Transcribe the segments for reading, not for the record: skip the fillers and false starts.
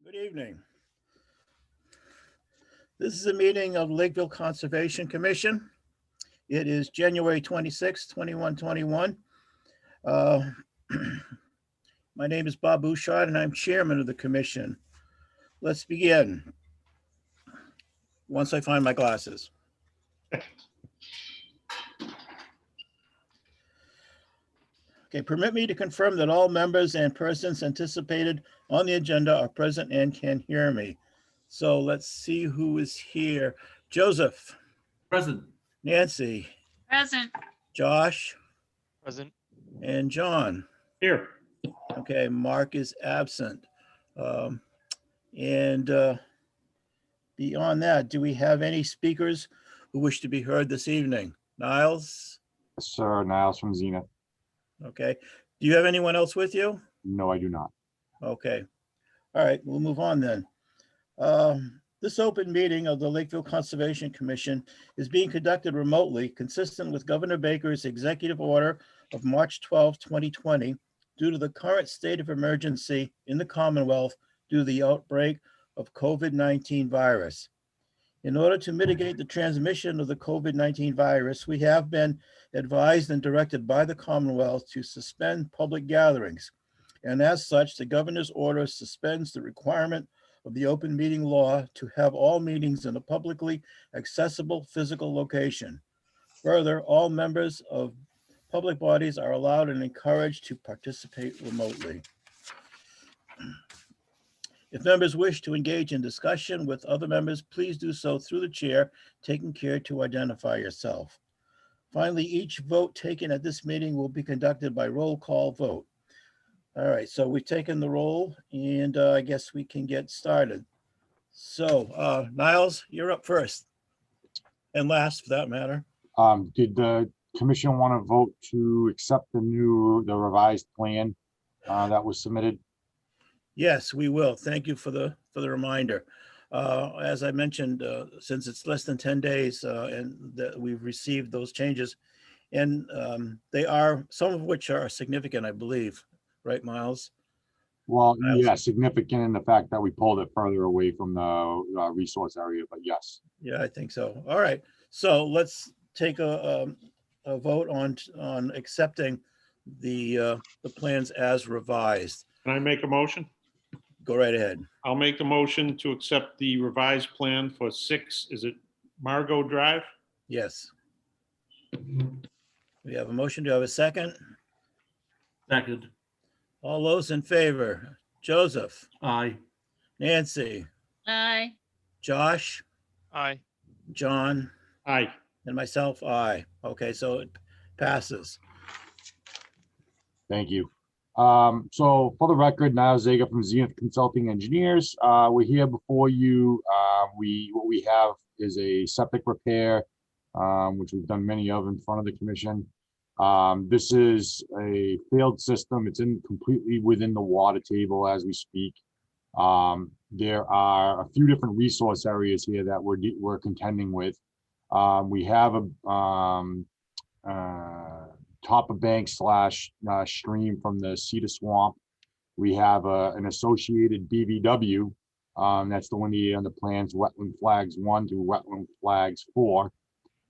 Good evening. This is a meeting of Lakeville Conservation Commission. It is January 26, 2121. My name is Bob Bouchard and I'm chairman of the commission. Let's begin. Once I find my glasses. Okay, permit me to confirm that all members and persons anticipated on the agenda are present and can hear me. So let's see who is here. Joseph. Present. Nancy. Present. Josh. Present. And John. Here. Okay, Mark is absent. Beyond that, do we have any speakers who wish to be heard this evening? Niles? Yes, sir. Niles from Zenith. Okay. Do you have anyone else with you? No, I do not. Okay. All right, we'll move on then. This open meeting of the Lakeville Conservation Commission is being conducted remotely, consistent with Governor Baker's executive order of March 12, 2020, due to the current state of emergency in the Commonwealth due to the outbreak of COVID-19 virus. In order to mitigate the transmission of the COVID-19 virus, we have been advised and directed by the Commonwealth to suspend public gatherings. And as such, the governor's order suspends the requirement of the open meeting law to have all meetings in a publicly accessible physical location. Further, all members of public bodies are allowed and encouraged to participate remotely. If members wish to engage in discussion with other members, please do so through the chair, taking care to identify yourself. Finally, each vote taken at this meeting will be conducted by roll call vote. All right, so we've taken the roll and I guess we can get started. So Niles, you're up first and last for that matter. Did the commission want to vote to accept the revised plan that was submitted? Yes, we will. Thank you for the reminder. As I mentioned, since it's less than 10 days and that we've received those changes, and they are, some of which are significant, I believe, right, Miles? Well, Miles? yeah, significant in the fact that we pulled it further away from the resource area, but yes. Yeah, I think so. All right, so let's take a vote on accepting the plans as revised. Can I make a motion? Go right ahead. I'll make the motion to accept the revised plan for 6, is it Margot Drive? Yes. We have a motion. Do you have a second? Second. All those in favor? Joseph, Aye. Nancy, Aye. Josh, Aye. John, Aye. and myself, aye. Okay, so it passes. Thank you. So for the record, Niles Zager from Zenith Consulting Engineers. We're here before you. What we have is a septic repair, which we've done many of in front of the commission. This is a failed system. It's completely within the water table as we speak. There are a few different resource areas here that we're contending with. We have a top of bank / stream from the Cedar Swamp. We have an associated BVW that's delineated on the plans, wetland flags 1 through wetland flags 4.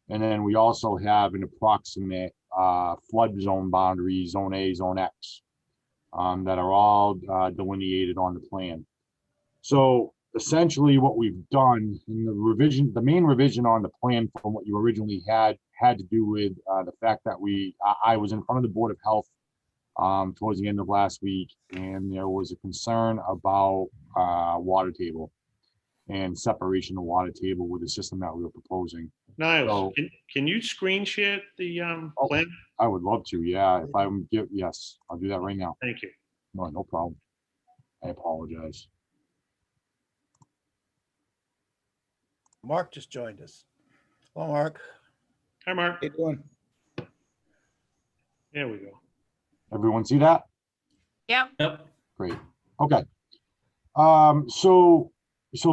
And then we also have an approximate flood zone boundary, zone A, zone X, that are all delineated on the plan. So essentially what we've done in the main revision on the plan from what you originally had to do with the fact that I was in front of the Board of Health towards the end of last week, and there was a concern about water table and separation of water table with the system that we were proposing. Niles, So- can you screen share the Oh. plan? I would love to, yeah. If I'm yes, I'll do that right now. Thank you. No problem. I apologize. Mark just joined us. Hello, Mark. Hi, Mark. How you doing? There we go. Everyone see that? Yep. Yep. Great. Okay. So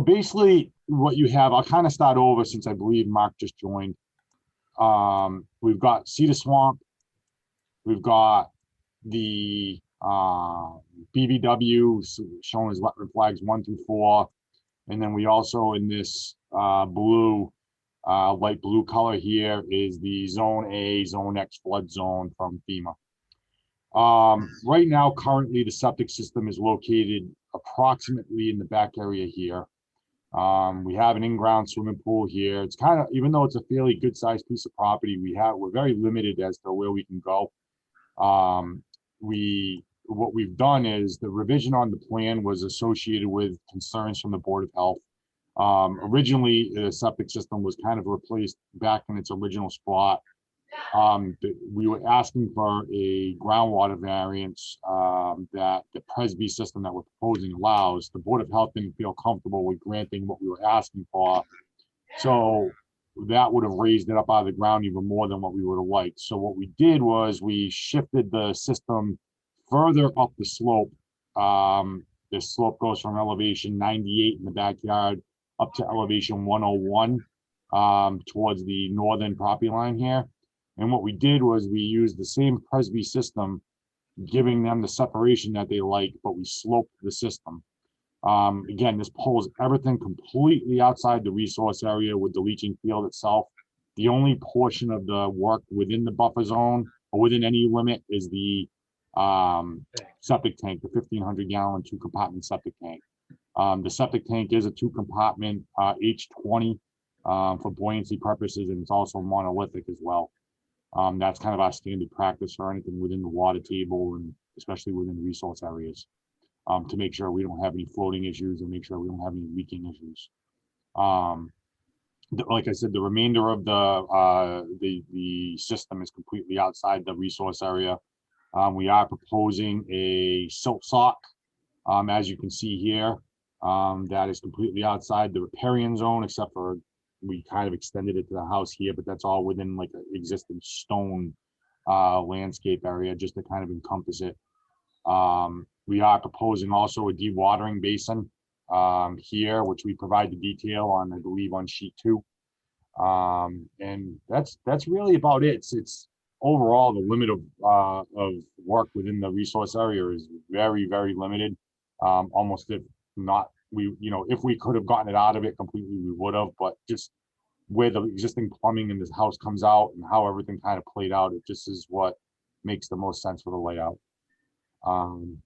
basically what you have, I'll kind of start over since I believe Mark just joined. We've got Cedar Swamp. We've got the BVW shown as wetland flags 1 through 4. And then we also in this blue, light blue color here is the Zone A, Zone X flood zone from FEMA. Right now, currently, the septic system is located approximately in the back area here. We have an in-ground swimming pool here. It's kind of, even though it's a fairly good-sized piece of property, we're very limited as to where we can go. What we've done is the revision on the plan was associated with concerns from the Board of Health. Originally, the septic system was kind of replaced back in its original spot. We were asking for a groundwater variance that the Presby system that we're proposing allows. The Board of Health didn't feel comfortable with granting what we were asking for. So that would have raised it up out of the ground even more than what we would have liked. So what we did was we shifted the system further up the slope. The slope goes from elevation 98 in the backyard up to elevation 101 towards the northern property line here. And what we did was we used the same Presby system, giving them the separation that they like, but we sloped the system. Again, this pulls everything completely outside the resource area with the leaching field itself. The only portion of the work within the buffer zone or within any limit is the septic tank, the 1,500 gallon 2-compartment septic tank. The septic tank is a 2-compartment H20 for buoyancy purposes, and it's also monolithic as well. That's kind of our standard practice for anything within the water table and especially within the resource areas, to make sure we don't have any floating issues and make sure we don't have any leaking issues. Like I said, the remainder of the system is completely outside the resource area. We are proposing a silt sock, as you can see here, that is completely outside the riparian zone, except for we kind of extended it to the house here, but that's all within like an existing stone landscape area just to kind of encompass it. We are proposing also a dewatering basin here, which we provide the detail on, I believe, on sheet 2. And that's really about it. It's overall the limit of work within the resource area is very, very limited. Almost if not, if we could have gotten it out of it completely, we would have, but just where the existing plumbing in this house comes out and how everything kind of played out, it just is what makes the most sense for the layout.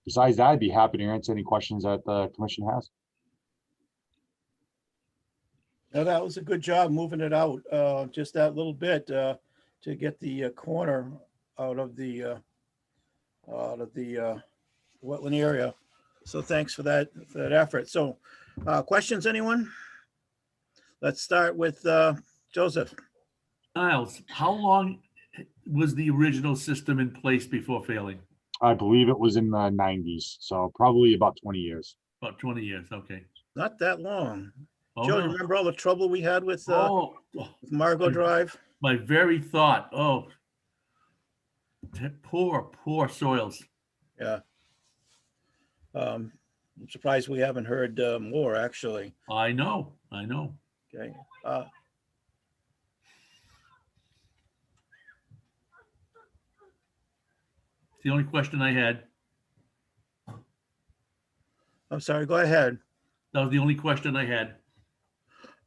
Besides that, I'd be happy to answer any questions that the commission has. Now, that was a good job moving it out, just that little bit to get the corner out of the wetland area. So thanks for that effort. So questions, anyone? Let's start with Joseph. Niles, how long was the original system in place before failing? I believe it was in the 90s, so probably about 20 years. About 20 years, okay. Not that long. Oh, Joe, no. you remember all the trouble we had with Oh, Margot Drive? my very thought, poor soils. Yeah. I'm surprised we haven't heard more, actually. I know. Okay. It's the only question I had. I'm sorry, go ahead. That was the only question I had.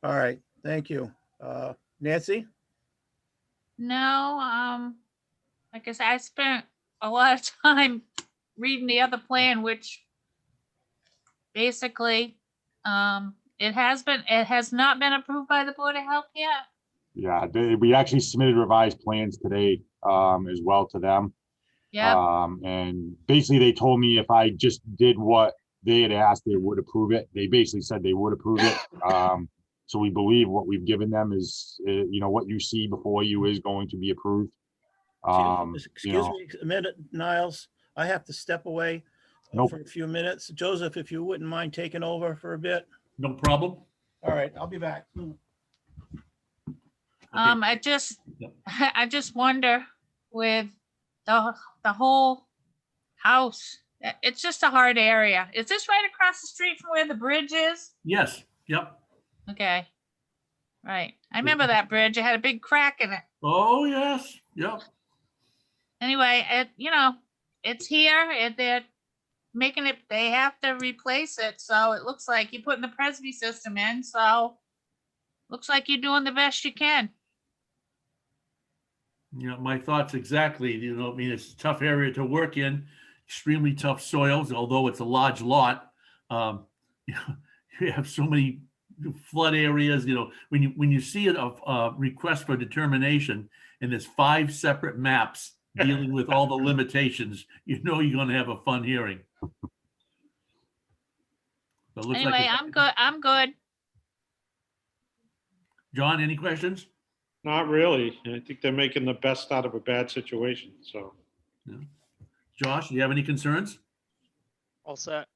All right, thank you. Nancy? No, like I said, I spent a lot of time reading the other plan, which basically, it has not been approved by the Board of Health yet. Yeah, we actually submitted revised plans today as well to them. Yeah, And basically they told me if I just did what they had asked, they would approve it. They basically said they would approve it. So we believe what we've given them is, what you see before you is going to be approved. Excuse me a minute, Niles. I have to step away Nope. for a few minutes. Joseph, if you wouldn't mind taking over for a bit. No problem. All right, I'll be back. I just wonder with the whole house, it's just a hard area. Is this right across the street from where the bridge is? Yes, yep. Okay, right. I remember that bridge. It had a big crack in it. Oh, yes, yep. Anyway, it's here and they're making it, they have to replace it. So it looks like you're putting the Presby system in, so looks like you're doing the best you can. You know, my thoughts exactly, you know, I mean, it's a tough area to work in, extremely tough soils, although it's a large lot. You know, you have so many flood areas, you know, when you see a request for determination and there's 5 separate maps dealing with all the limitations, you know, you're gonna have a fun hearing. But it looks like Anyway, it's- I'm good. I'm good. John, any questions? Not really. I think they're making the best out of a bad situation, so. Josh, do you have any concerns? All set.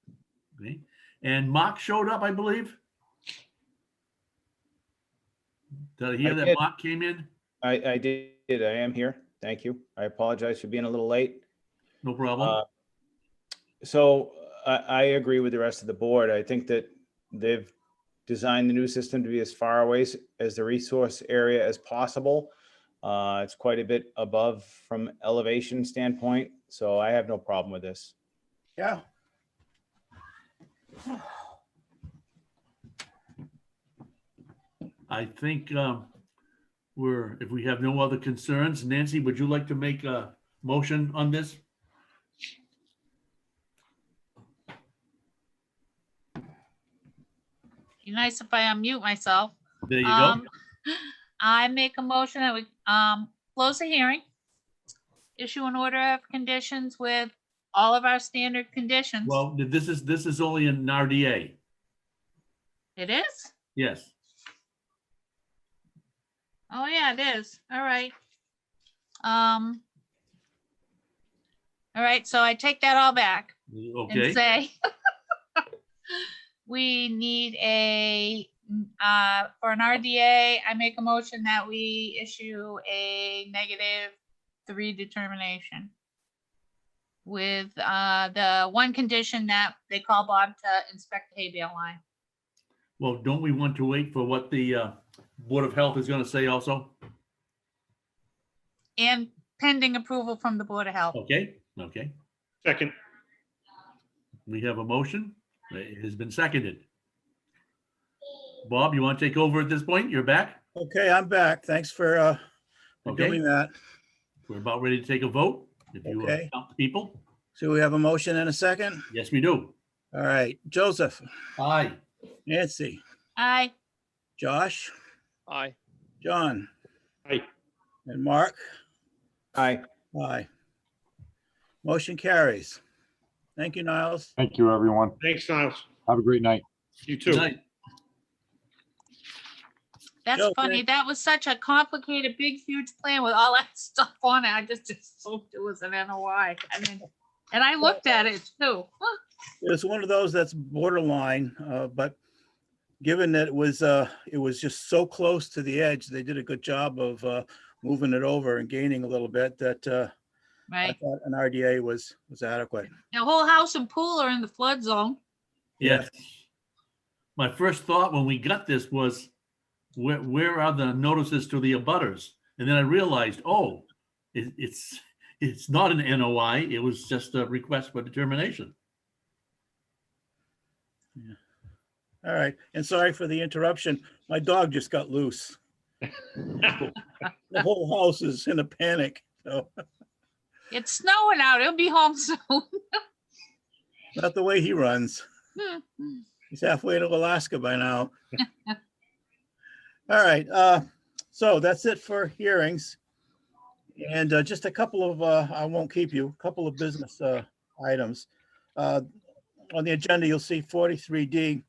Okay. And Mark showed up, I believe. Did I hear I that did. Mark came in? I did. I am here. Thank you. I apologize for being a little late. No problem. So I agree with the rest of the board. I think that they've designed the new system to be as far away as the resource area as possible. It's quite a bit above from elevation standpoint, so I have no problem with this. Yeah. I think if we have no other concerns, Nancy, would you like to make a motion on this? Be nice if I unmute myself. There you go. I make a motion that we close the hearing, issue an order of conditions with all of our standard conditions. Well, this is only an RDA. It is? Yes. Oh, yeah, it is. All right. All right, so I take that all back and Okay. say we need a, for an RDA, I make a motion that we issue a -3 determination with the one condition that they call Bob to inspect the hay bale line. Well, don't we want to wait for what the Board of Health is going to say also? And pending approval from the Board of Health. Okay. Okay. Second, We have a motion. It has been seconded. Bob, you want to take over at this point? You're back? Okay, I'm back. Thanks for Okay. doing that. We're about ready to take a vote. If you Okay. count the people. So we have a motion and a second. Yes, we do. All right, Joseph, Aye. Nancy, Aye. Josh, Aye. John, aye. and Mark. Aye. Aye. Motion carries. Thank you, Niles. Thank you, everyone. Thanks, Niles. Have a great night. You Good too. night. That's Joe, funny. thank- That was such a complicated, big, huge plan with all that stuff on it. I just assumed it was an NOI. I mean, and I looked at it too. It's one of those that's borderline, but given that it was just so close to the edge, they did a good job of moving it over and gaining a little bit that I Right. thought an RDA was adequate. The whole house and pool are in the flood zone. Yes. My first thought when we got this was, where are the notices to the abutters? And then I realized, oh, it's not an NOI. It was just a request for determination. All right, and sorry for the interruption. My dog just got loose. The whole house is in a panic. So It's snowing out. It'll be home soon. not the way he runs. He's halfway to Alaska by now. All right, so that's it for hearings. And just a couple of, I won't keep you, a couple of business items. On the agenda, you'll see 43D.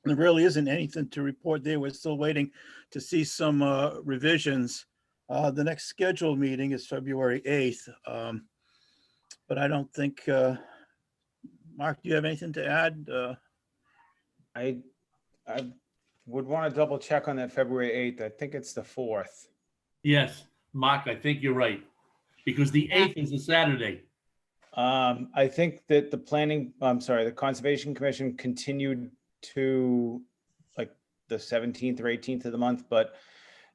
There really isn't anything to report there. We're still waiting to see some revisions. The next scheduled meeting is February 8th. But I don't think, Mark, do you have anything to add? I would want to double check on that February 8th. I think it's the 4th. Yes, Mark, I think you're right. Because the 8th is a Saturday. I think that the Conservation Commission continued to like the 17th or 18th of the month, but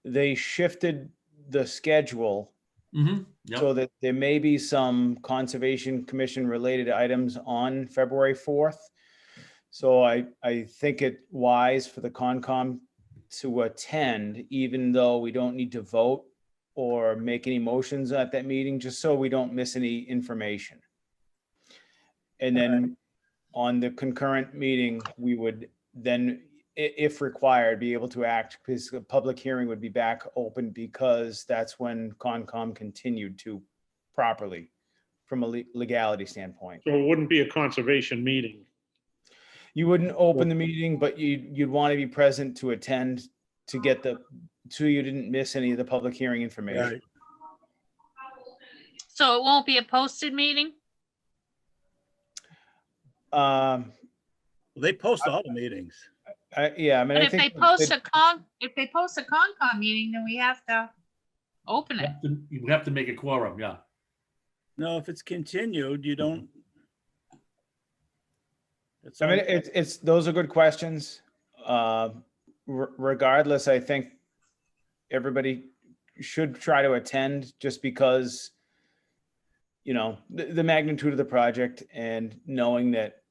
they shifted the schedule Yep. So that there may be some Conservation Commission related items on February 4th. So I think it wise for the Concom to attend, even though we don't need to vote or make any motions at that meeting, just so we don't miss any information. And then on the concurrent meeting, we would then, if required, be able to act, because the public hearing would be back open, because that's when Concom continued to properly, from a legality standpoint. So it wouldn't be a conservation meeting. You wouldn't open the meeting, but you'd want to be present to attend, to get so you didn't miss any of the public hearing information. Right. So it won't be a posted meeting? They post all the meetings. Yeah, I mean, But I if they think post a Concom meeting, then we have to open it. You have to make a quorum, yeah. No, if it's continued, you don't. It's I mean, on- it's those are good questions. Regardless, I think everybody should try to attend, just because, you know, the magnitude of the project, and knowing that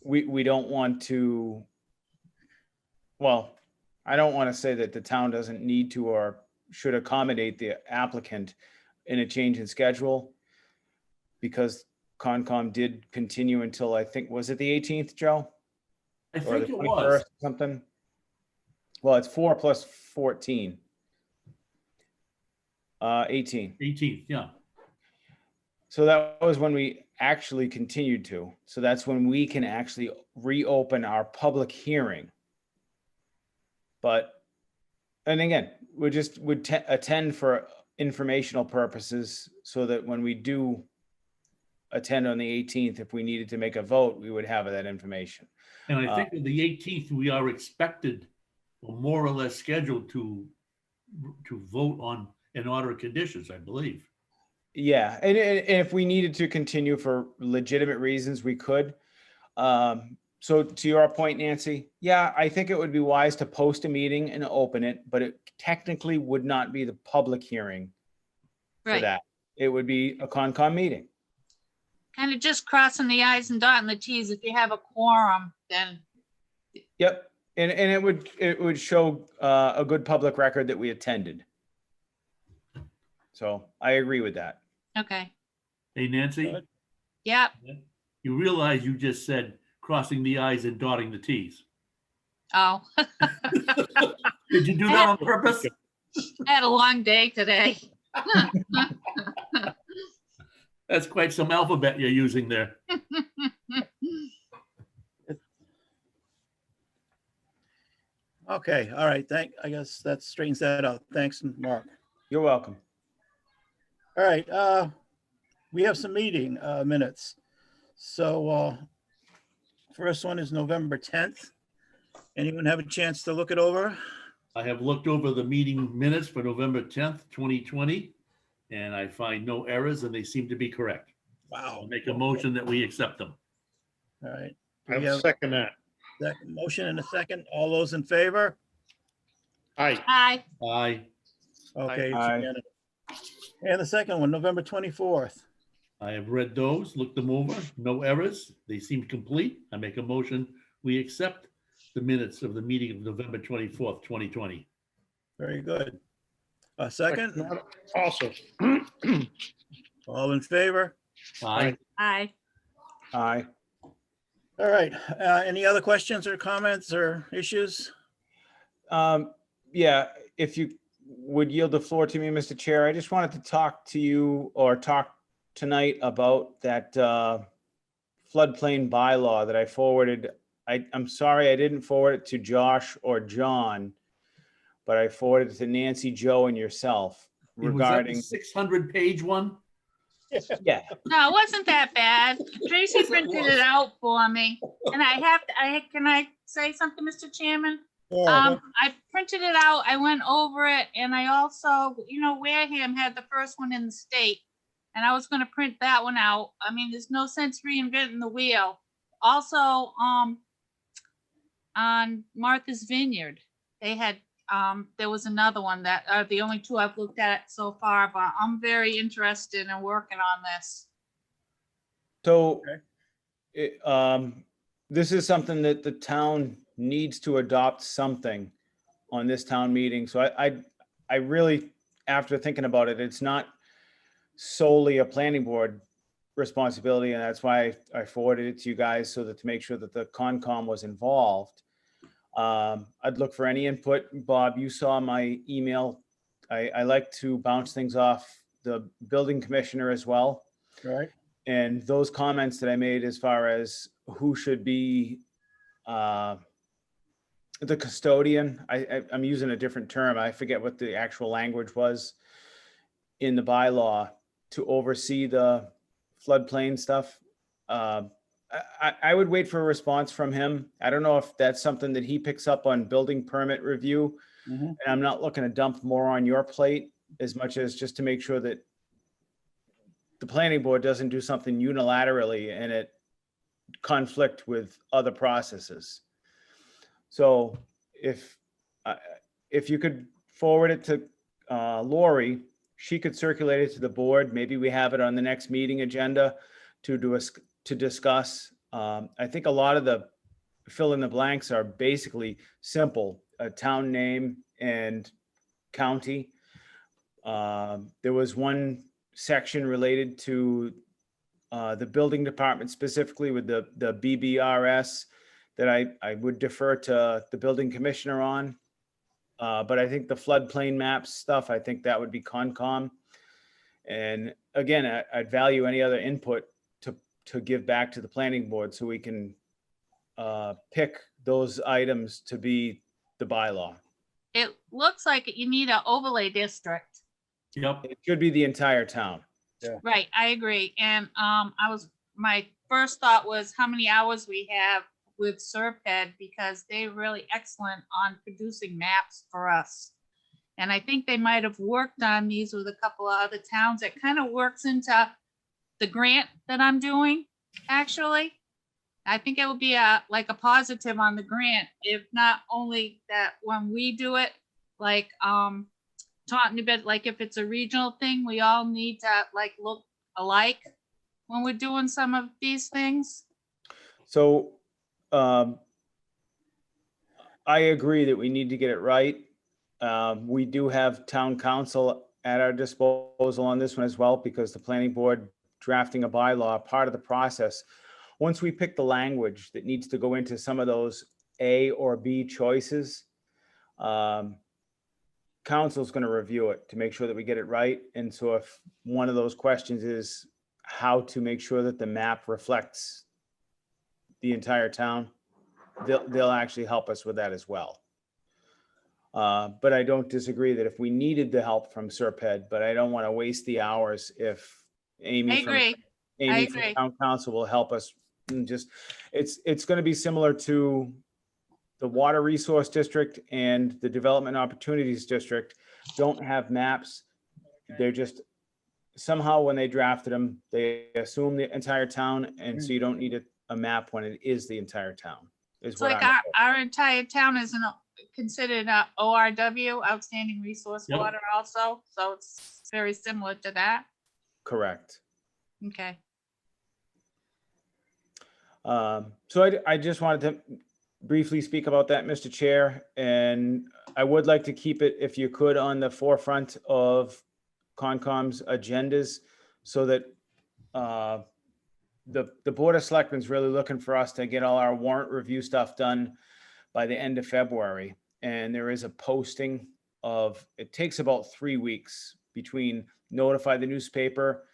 we don't want to, well, I don't want to say that the town doesn't need to or should accommodate the applicant in a change in schedule, because Concom did continue until, I think, was it the 18th, Joe? I Or the think it 21st, was. something? Well, it's 4 plus 14. 18. 18th, yeah. So that was when we actually continued to. So that's when we can actually reopen our public hearing. But, and again, we just would attend for informational purposes, so that when we do attend on the 18th, if we needed to make a vote, we would have that information. And I think on the 18th, we are expected, or more or less scheduled to vote on an order of conditions, I believe. Yeah, and if we needed to continue for legitimate reasons, we could. So to your point, Nancy, yeah, I think it would be wise to post a meeting and open it, but it technically would not be the public hearing for Right. that. It would be a Concom meeting. Kind of just crossing the i's and dotting the t's. If you have a quorum, then Yep, and it would show a good public record that we attended. So I agree with that. okay. Hey, Nancy, Good. Yep. you realize you just said crossing the i's and dotting the t's. Oh, Did you do that on purpose? I had a long day today. That's quite some alphabet you're using there. Okay, all right, I guess that straightens that out. Thanks, Mark. You're welcome. All right, we have some meeting minutes. So first one is November 10th. Anyone have a chance to look it over? I have looked over the meeting minutes for November 10th, 2020, and I find no errors, and they seem to be correct. I'll Wow. make a motion that we accept them. All right. I We will have second that. that motion and a second. All those in favor? Aye. Hi. Aye. Okay. it's Aye. unanimous. And the second one, November 24th. I have read those, looked them over, no errors. They seem complete. I make a motion, we accept the minutes of the meeting of November 24th, 2020. Very good. A second, Also, all in favor? Aye. Hi. Aye. All right. Any other questions or comments or issues? Yeah, if you would yield the floor to me, Mr. Chair, I just wanted to talk to you, or talk tonight about that floodplain bylaw that I forwarded. I'm sorry I didn't forward it to Josh or John, but I forwarded it to Nancy, Joe, and yourself regarding. 600-page one? Yeah, No, it wasn't that bad. Tracy Yes, it printed was. it out for me. And can I say something, Mr. Chairman? Yeah, I printed it out, I went over it, and I also, Wareham had the first one in the state. And I was gonna print that one out. I mean, there's no sense reinventing the wheel. Also, on Martha's Vineyard, they had there was another one that are the only two I've looked at so far, but I'm very interested in working on this. So, Okay. this is something that the town needs to adopt something on this town meeting. So I really, after thinking about it, it's not solely a planning board responsibility, and that's why I forwarded it to you guys so that to make sure that the Concom was involved. I'd look for any input. Bob, you saw my email. I like to bounce things off the building commissioner as well. Right? And those comments that I made as far as who should be the custodian, I'm using a different term. I forget what the actual language was in the bylaw to oversee the floodplain stuff. I would wait for a response from him. I don't know if that's something that he picks up on building permit review. Mhm. And I'm not looking to dump more on your plate as much as just to make sure that the planning board doesn't do something unilaterally and it conflict with other processes. So if you could forward it to Lori, she could circulate it to the board. Maybe we have it on the next meeting agenda to discuss. I think a lot of the fill in the blanks are basically simple, a town name and county. There was one section related to the building department specifically with the BBRS that I would defer to the building commissioner on. But I think the floodplain maps stuff, I think that would be Concom. And again, I'd value any other input to give back to the planning board so we can pick those items to be the bylaw. It looks like you need an overlay district. Yep. It should be the entire town. Right, I agree. And my first thought was how many hours we have with Serped, because they're really excellent on producing maps for us. And I think they might have worked on these with a couple of other towns. It kind of works into the grant that I'm doing, actually. I think it would be like a positive on the grant, if not only that when we do it, like talking a bit, like if it's a regional thing, we all need to like look alike when we're doing some of these things. So I agree that we need to get it right. We do have town council at our disposal on this one as well, because the planning board drafting a bylaw, part of the process. Once we pick the language that needs to go into some of those A or B choices, council's going to review it to make sure that we get it right. And so if one of those questions is how to make sure that the map reflects the entire town, they'll actually help us with that as well. But I don't disagree that if we needed the help from Serped, but I don't want to waste the hours if I Amy from agree. town council will help us. And just, it's going to be similar to the Water Resource District and the Development Opportunities District don't have maps. They're just, somehow when they drafted them, they assume the entire town, and so you don't need a map when it is the entire town. Is It's what like I'm. our entire town is considered ORW, Outstanding Resource Yep. Water also. So it's very similar to that. Correct. Okay. So I just wanted to briefly speak about that, Mr. Chair, and I would like to keep it, if you could, on the forefront of Concom's agendas, so that the Board of Selectmen is really looking for us to get all our warrant review stuff done by the end of February. And there is a posting of, it takes about 3 weeks between notify the newspaper,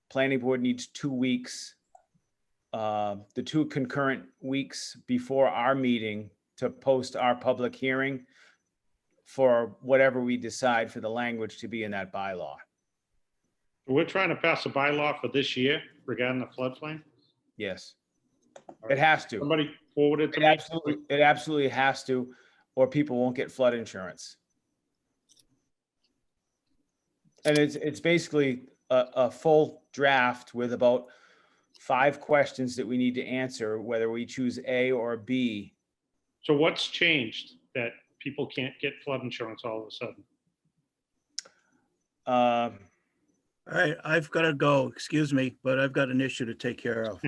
planning board needs 2 weeks, the 2 concurrent weeks before our meeting to post our public hearing for whatever we decide for the language to be in that bylaw. We're trying to pass a bylaw for this year regarding the floodplain. Yes, it has to. Somebody forwarded to It me. absolutely has to, or people won't get flood insurance. And it's basically a full draft with about 5 questions that we need to answer, whether we choose A or B. So what's changed that people can't get flood insurance all of a sudden. Uh, All right, I've got to go, excuse me, but I've got an issue to take care of.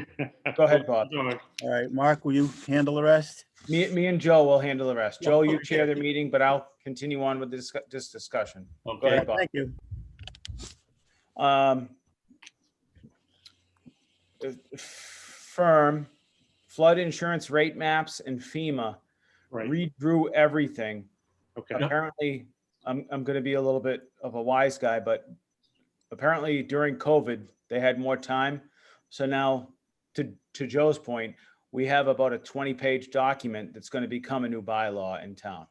Go ahead, Bob. All right, Mark, will you handle the rest? Me and Joe will handle the rest. Yeah, Joe, you okay. chair the meeting, but I'll continue on with this discussion. Go Okay. ahead, Bob. Thank you. Firm, flood insurance rate maps and FEMA Right, redrew everything. okay. Apparently, I'm going to be a little bit of a wise guy, but apparently during COVID, they had more time. So now, to Joe's point, we have about a 20-page document that's going to become a new bylaw in town.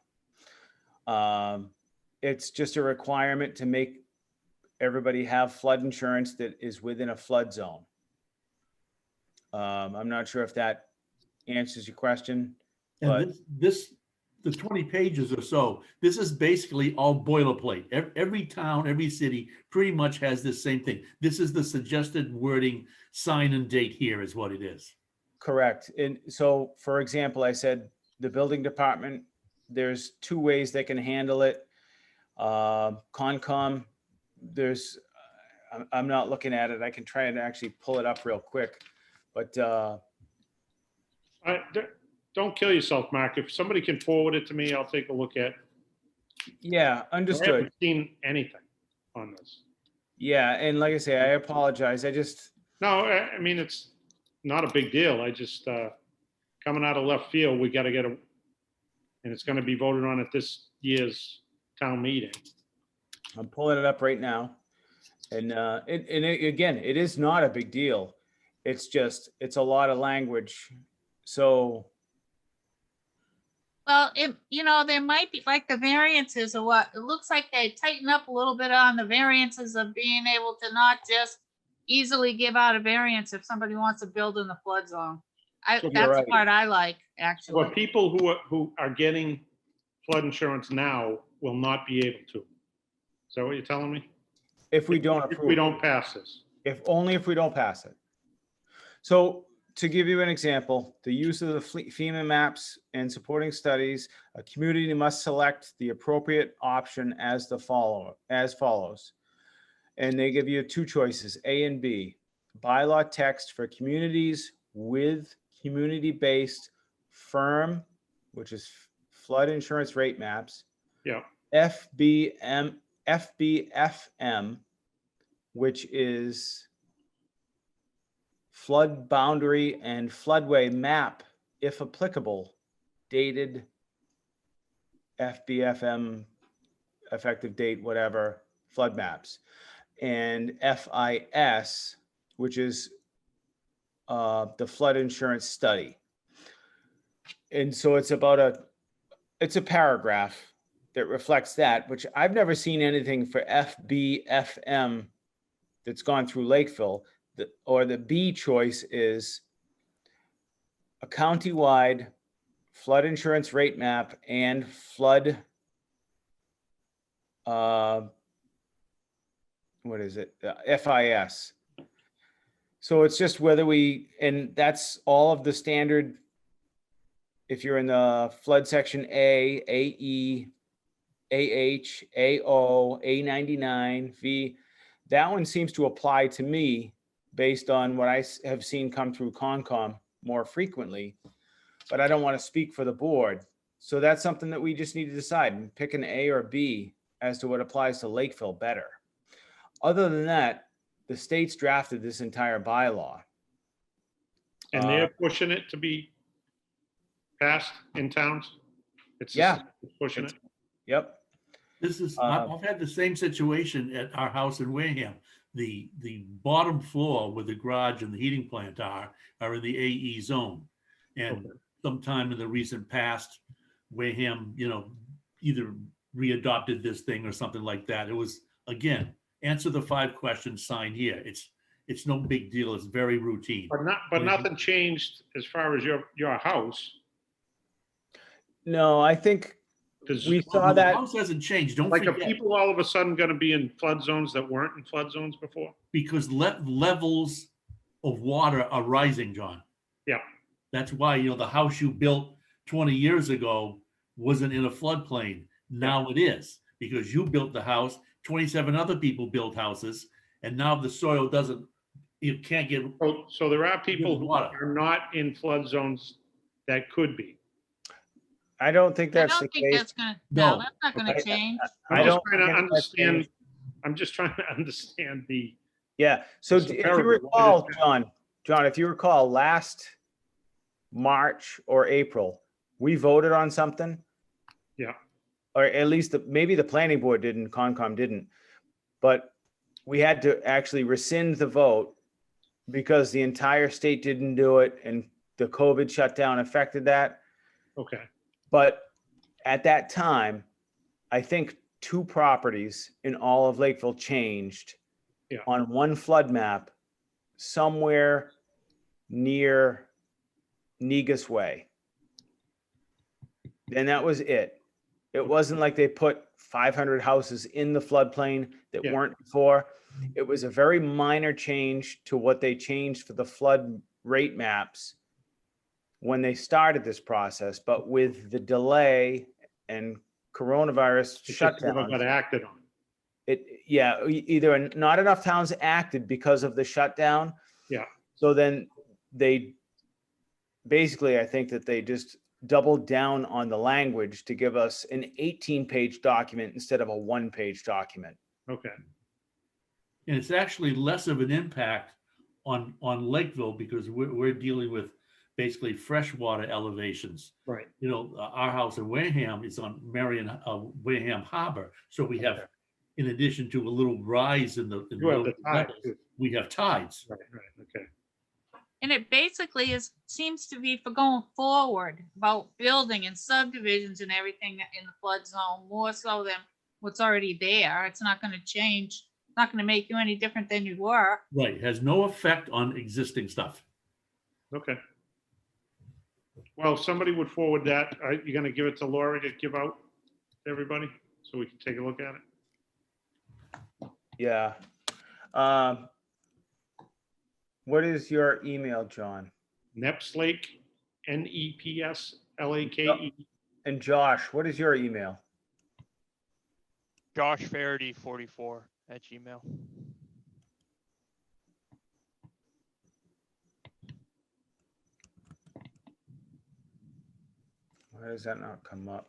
It's just a requirement to make everybody have flood insurance that is within a flood zone. I'm not sure if that answers your question. But- And the 20 pages or so, this is basically all boilerplate. Every town, every city pretty much has this same thing. This is the suggested wording, sign and date here is what it is. Correct. And so, for example, I said the building department, there's two ways they can handle it. Concom, I'm not looking at it. I can try and actually pull it up real quick. But Don't kill yourself, Mark. If somebody can forward it to me, I'll take a look at. yeah, I understood. haven't seen anything on this. Yeah, and like I say, I apologize. No, I mean, it's not a big deal. I just, coming out of left field, we got to get and it's going to be voted on at this year's town meeting. I'm pulling it up right now. And again, it is not a big deal. It's just, it's a lot of language. So, Well, there might be like the variances or what, it looks like they tighten up a little bit on the variances of being able to not just easily give out a variance if somebody wants to build in the flood zone. So That's the right. part I like, But actually. people who are getting flood insurance now will not be able to. Is that what you're telling me? if we don't If approve. we don't pass this. If we don't pass it. So to give you an example, the use of the FEMA maps and supporting studies, a community must select the appropriate option as follows. And they give you two choices, A and B. Bylaw text for communities with community-based firm, which is flood insurance rate maps. Yeah. FBFM, which is flood boundary and floodway map, if applicable, dated FBFM, effective date, whatever, flood maps. And FIS, which is the flood insurance study. And so it's a paragraph that reflects that, which I've never seen anything for FBFM that's gone through Lakeville. The B choice is a countywide flood insurance rate map and flood, FIS. So it's just whether and that's all of the standard. If you're in the flood section A, AE, AH, AO, A99, V, that one seems to apply to me based on what I have seen come through Concom more frequently, but I don't want to speak for the board. So that's something that we just need to decide and pick an A or B as to what applies to Lakeville better. Other than that, the state's drafted this entire bylaw. And they're pushing it to be passed in towns? It's Yeah. pushing it? Yep. I've had the same situation at our house in Wareham. The bottom floor where the garage and the heating plant are in the AE zone. And sometime in the recent past, Wareham, either readopted this thing or something like that. It was, again, answer the 5 questions, sign here. It's no big deal. It's very routine. But nothing changed as far as your house. No, I think Because we Well, saw the that. house hasn't changed. Don't like, are forget, people all of a sudden going to be in flood zones that weren't in flood zones before? because levels of water are rising, John. Yeah. That's why, the house you built 20 years ago wasn't in a floodplain. Now it is, because you built the house, 27 other people built houses, and now the soil doesn't, you can't get, So there are people who Water. are not in flood zones that could be. I don't think I that's the don't think case. that's gonna, No. no, that's not gonna Okay. change. I I'm just don't trying to think that's the understand, case. I'm just trying to understand the, Yeah, so It's if you comparable. recall, John, if you recall, last March or April, we voted on something. Yeah. Or at least maybe the planning board didn't, Concom didn't, but we had to actually rescind the vote because the entire state didn't do it and the COVID shutdown affected that. okay, But at that time, I think 2 properties in all of Lakeville changed Yeah. on one flood map somewhere near Negus Way. And that was it. It wasn't like they put 500 houses in the floodplain that Yeah. weren't before. It was a very minor change to what they changed for the flood rate maps when they started this process, but with the delay and coronavirus it just never shutdowns, got acted on. either not enough towns acted because of the shutdown. Yeah. So then they basically, I think that they just doubled down on the language to give us an 18-page document instead of a 1-page document. Okay, and it's actually less of an impact on Lakeville because we're dealing with basically freshwater elevations. right, You know, our house in Wareham is on Wareham Harbor. So we have, Okay. in addition to a little rise in the you have the tide, levels, too. we have tides. Right, okay, And it basically seems to be for going forward about building and subdivisions and everything in the flood zone, more so than what's already there. It's not gonna change, not gonna make you any different than you were. Right, has no effect on existing stuff. okay. Well, somebody would forward that, you're gonna give it to Lori to give out to everybody, so we can take a look at it? Yeah. What is your email, John? Nepslake, NEPSLAKE, And Josh, what is your email? Josh Faraday 44 at Gmail. Why does that not come up?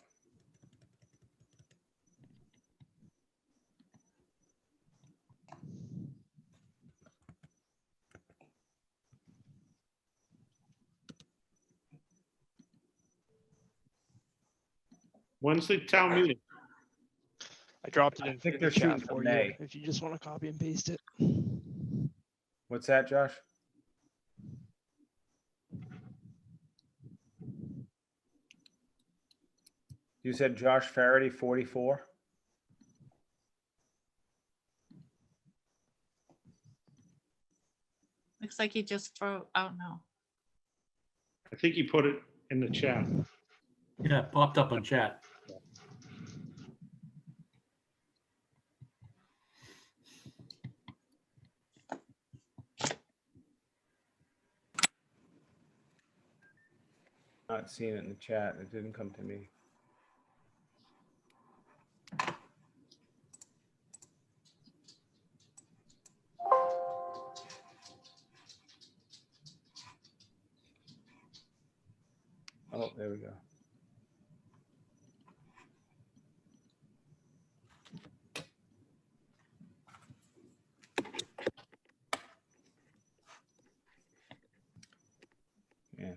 when's the town meeting? I dropped it I in think the they're shooting chat for for May. you if you just want to copy and paste it. What's that, Josh? You said Josh Faraday, 44? Looks like he just threw, oh no. I think he put it in the chat. Yeah, it popped up on chat. Not seeing it in the chat. It didn't come to me. Oh, there we go. Yeah.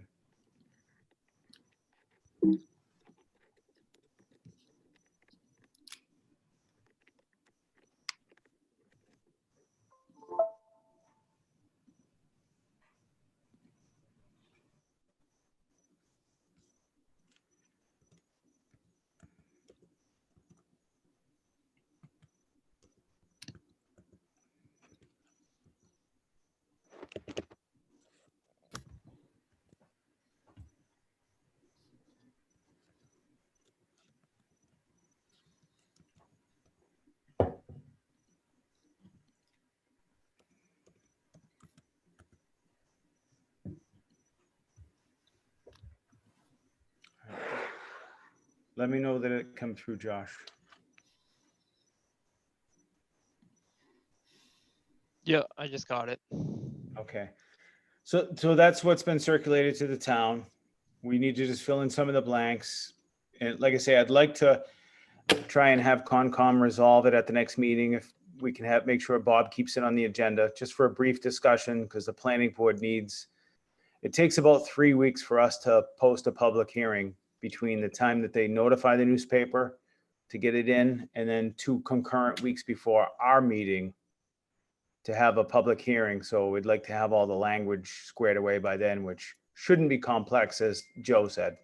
Let me know that it come through, Josh. Yeah, I just got it. Okay. So that's what's been circulated to the town. We need to just fill in some of the blanks. And like I say, I'd like to try and have Concom resolve it at the next meeting. If we can make sure Bob keeps it on the agenda, just for a brief discussion, because the planning board needs, it takes about 3 weeks for us to post a public hearing between the time that they notify the newspaper to get it in, and then 2 concurrent weeks before our meeting to have a public hearing. So we'd like to have all the language squared away by then, which shouldn't be complex, as Joe said.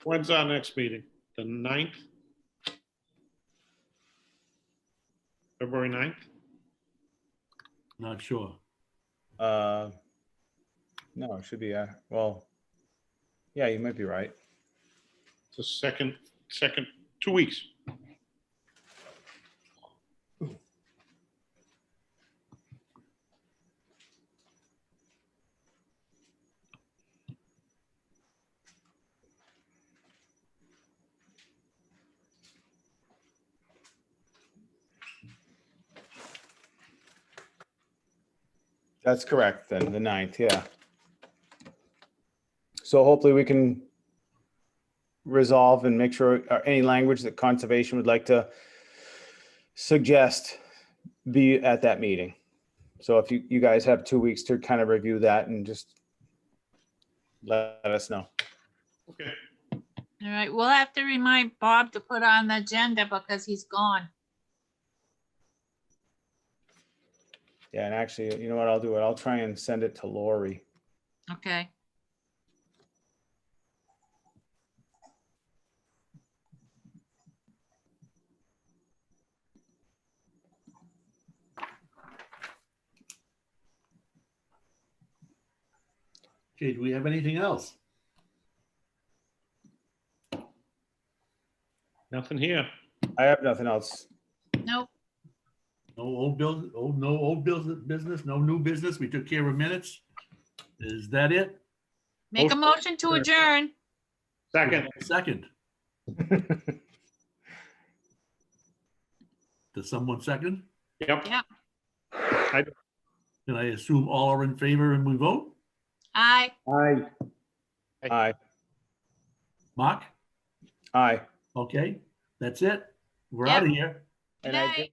When's our next meeting? The 9th? February 9th? Not sure. No, it should be, well, yeah, you might be right. It's the second, 2 weeks. That's correct, then, the 9th, yeah. So hopefully we can resolve and make sure any language that conservation would like to suggest be at that meeting. So if you guys have 2 weeks to kind of review that and just let us know. Okay. All right, we'll have to remind Bob to put on the agenda because he's gone. Yeah, and actually, you know what I'll do? I'll try and send it to Lori. Okay. Okay, do we have anything else? Nothing here. I have nothing else. Nope. No old bill, no old business, no new business. We took care of minutes. Is that it? Make a motion to adjourn. Second. Second. Does someone second? Yep. Yeah. Can I assume all are in favor and we vote? Aye. Aye. Aye. Mark? Aye. Okay, that's it. We're Yep. out of here. Good And I night. did